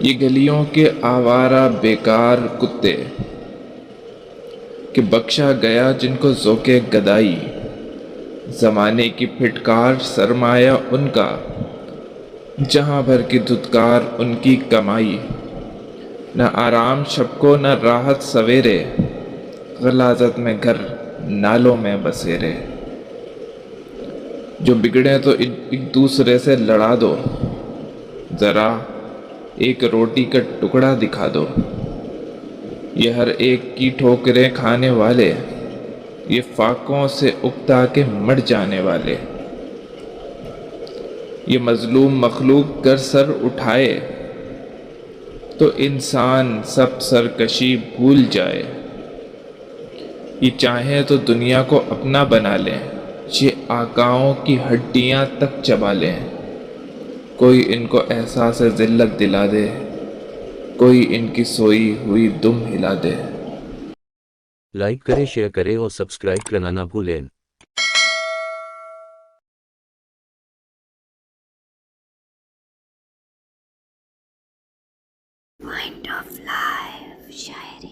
یہ گلیوں کے آوارہ بیکار کتے کہ بخشا گیا جن کو ذوق گدائی، زمانے کی پھٹکار سرمایہ ان کا، جہاں بھر کی دھتکار ان کی کمائی، نہ آرام شب کو نہ راحت سویرے، غلاظت میں گھر نالوں میں بسیرے۔ جو بگڑے تو ایک دوسرے سے لڑا دو، ذرا ایک روٹی کا ٹکڑا دکھا دو۔ یہ ہر ایک کی ٹھوکریں کھانے والے، یہ فاقوں سے اکتا کے مٹ جانے والے۔ یہ مظلوم مخلوق گر سر اٹھائے تو انسان سب سرکشی بھول جائے۔ یہ چاہیں تو دنیا کو اپنا بنا لیں، یہ آقاؤں کی ہڈیاں تک چبا لیں۔ کوئی ان کو احساس ذلت دلا دے، کوئی ان کی سوئی ہوئی دم ہلا دے۔ لائک کریں، شیئر کریں اور سبسکرائب کرنا نہ بھولیں۔ پوائنٹ آف لائف شاعری